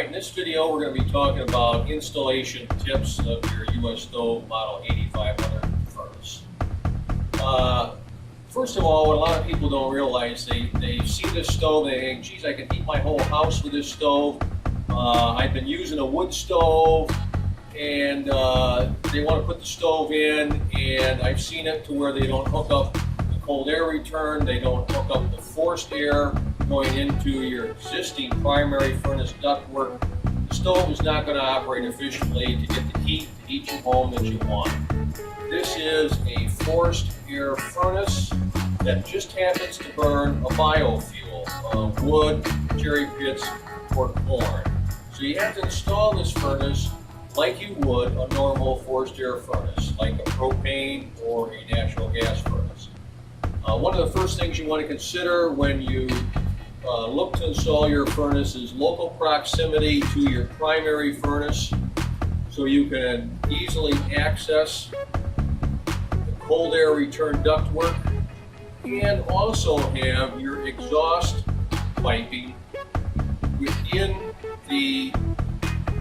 Alright, in this video we're going to be talking about installation tips of your US stove model 8500 furnace. First of all, what a lot of people don't realize, they see this stove, they think, geez, I can heat my whole house with this stove. I've been using a wood stove, and they want to put the stove in, and I've seen it to where they don't hook up the cold air return, they don't hook up the forced air going into your existing primary furnace ductwork. The stove is not going to operate efficiently to get the heat to heat your home that you want. This is a forced air furnace that just happens to burn a biofuel, wood, cherry pits, or corn. So you have to install this furnace like you would a normal forced air furnace, like a propane or a natural gas furnace. One of the first things you want to consider when you look to install your furnace is local proximity to your primary furnace, so you can easily access the cold air return ductwork and also have your exhaust piping within the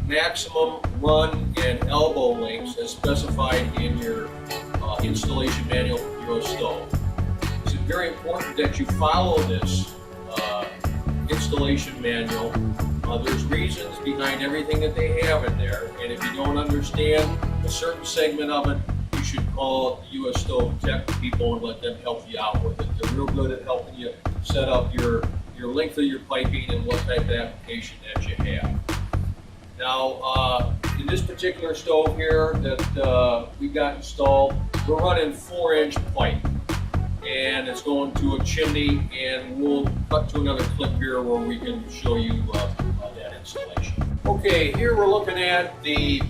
maximum run and elbow lengths as specified in your installation manual for your stove. It's very important that you follow this installation manual. There's reasons behind everything that they have in there, and if you don't understand a certain segment of it, you should call the US Stove Tech people and let them help you out with it. They're real good at helping you set up your length of your piping and what type of application that you have. Now, in this particular stove here that we've got installed, we're running 4-inch pipe, and it's going to a chimney, and we'll cut to another clip here where we can show you that installation. Okay, here we're looking at the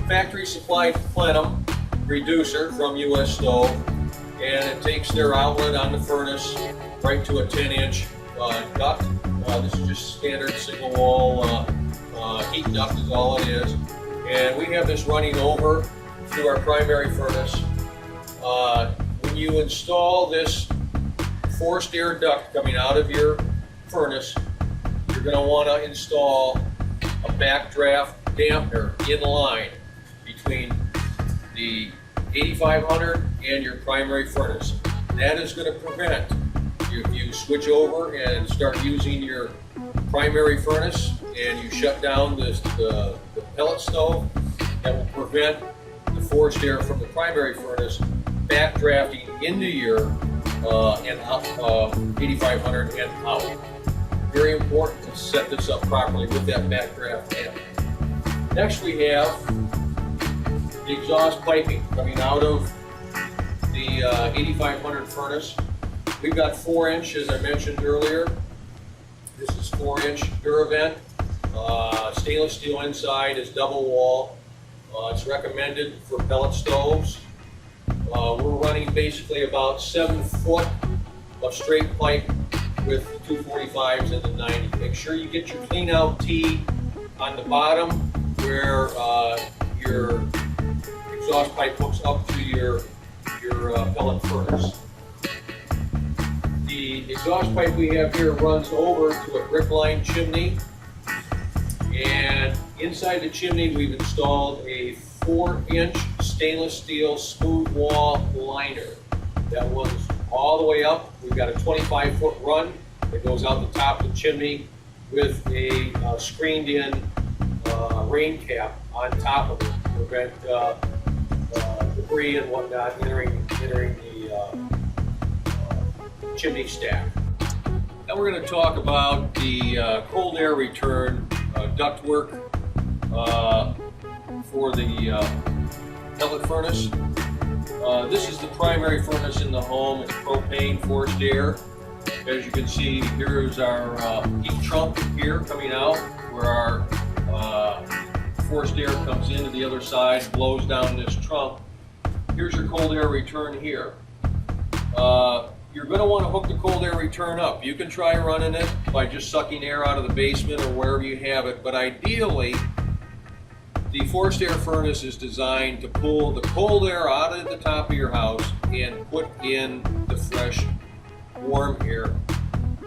factory supplied plenum reducer from US Stove, and it takes their outlet on the furnace right to a 10-inch duct. This is just standard single wall heat duct is all it is, and we have this running over to our primary furnace. When you install this forced air duct coming out of your furnace, you're going to want to install a backdraft dampener in line between the 8500 and your primary furnace. That is going to prevent, if you switch over and start using your primary furnace and you shut down the pellet stove, that will prevent the forced air from the primary furnace backdrafting into your 8500 and out. Very important to set this up properly with that backdraft damper. Next we have the exhaust piping coming out of the 8500 furnace. We've got 4-inch, as I mentioned earlier. This is 4-inch Duravent. Stainless steel inside is double wall. It's recommended for pellet stoves. We're running basically about 7 foot of straight pipe with the 245s and the 90. Make sure you get your clean out T on the bottom where your exhaust pipe hooks up to your pellet furnace. The exhaust pipe we have here runs over to a brick lined chimney, and inside the chimney we've installed a 4-inch stainless steel smooth wall liner that runs all the way up. We've got a 25-foot run that goes out the top of the chimney with a screened in rain cap on top of it to prevent debris and whatnot entering the chimney stack. Now we're going to talk about the cold air return ductwork for the pellet furnace. This is the primary furnace in the home. It's propane forced air. As you can see, here's our heat trunk here coming out, where our forced air comes into the other side, blows down this trunk. Here's your cold air return here. You're going to want to hook the cold air return up. You can try running it by just sucking air out of the basement or wherever you have it, but ideally the forced air furnace is designed to pull the cold air out of the top of your house and put in the fresh warm air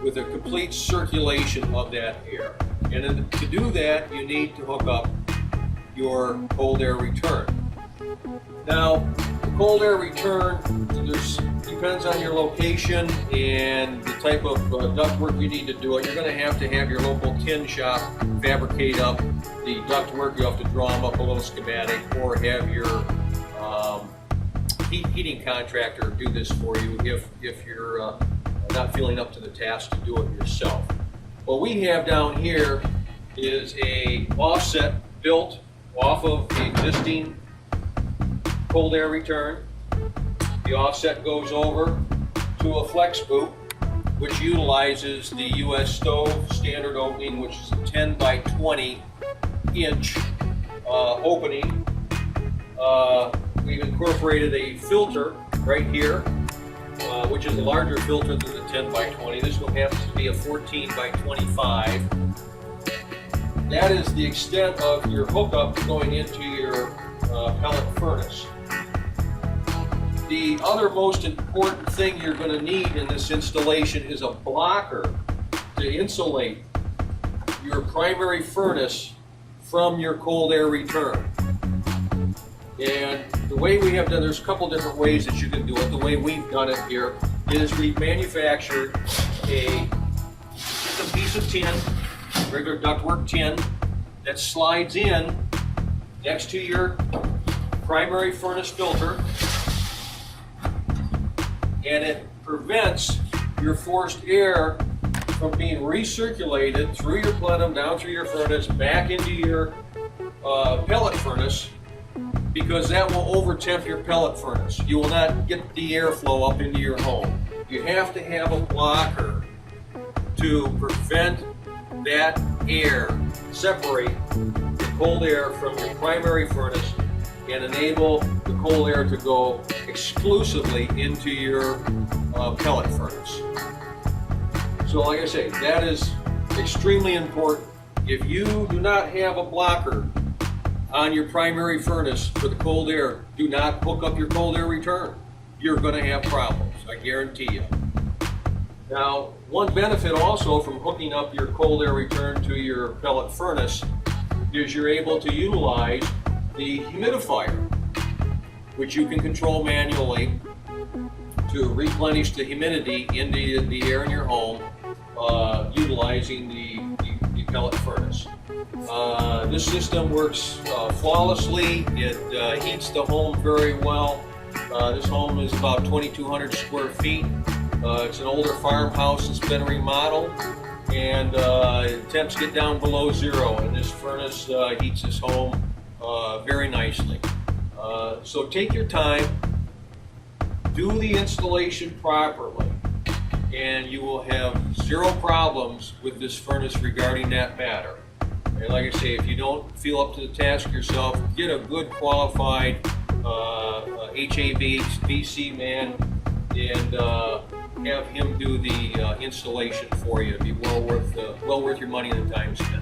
with a complete circulation of that air. And then to do that, you need to hook up your cold air return. Now, the cold air return, depends on your location and the type of ductwork you need to do it. You're going to have your local tin shop fabricate up the ductwork. You have to draw them up a little schematic, or have your heating contractor do this for you if you're not feeling up to the task to do it yourself. What we have down here is a offset built off of the existing cold air return. The offset goes over to a flex boot, which utilizes the US stove standard opening, which is a 10 by 20 inch opening. We've incorporated a filter right here, which is a larger filter than the 10 by 20. This one happens to be a 14 by 25. That is the extent of your hookup going into your pellet furnace. The other most important thing you're going to need in this installation is a blocker to insulate your primary furnace from your cold air return. And the way we have done, there's a couple different ways that you can do it. The way we've done it here is we've manufactured a piece of tin, regular ductwork tin, that slides in next to your primary furnace filter, and it prevents your forced air from being recirculated through your plenum, down through your furnace, back into your pellet furnace, because that will overtemp your pellet furnace. You will not get the airflow up into your home. You have to have a blocker to prevent that air, separate the cold air from your primary furnace and enable the cold air to go exclusively into your pellet furnace. So like I say, that is extremely important. If you do not have a blocker on your primary furnace for the cold air, do not hook up your cold air return. You're going to have problems, I guarantee you. Now, one benefit also from hooking up your cold air return to your pellet furnace is you're able to utilize the humidifier, which you can control manually to replenish the humidity in the air in your home, utilizing the pellet furnace. This system works flawlessly. It heats the home very well. This home is about 2,200 square feet. It's an older farmhouse that's been remodeled, and temps get down below zero, and this furnace heats this home very nicely. So take your time, do the installation properly, and you will have zero problems with this furnace regarding that matter. And like I say, if you don't feel up to the task yourself, get a good qualified HVAC man and have him do the installation for you. It'd be well worth your money and the time spent.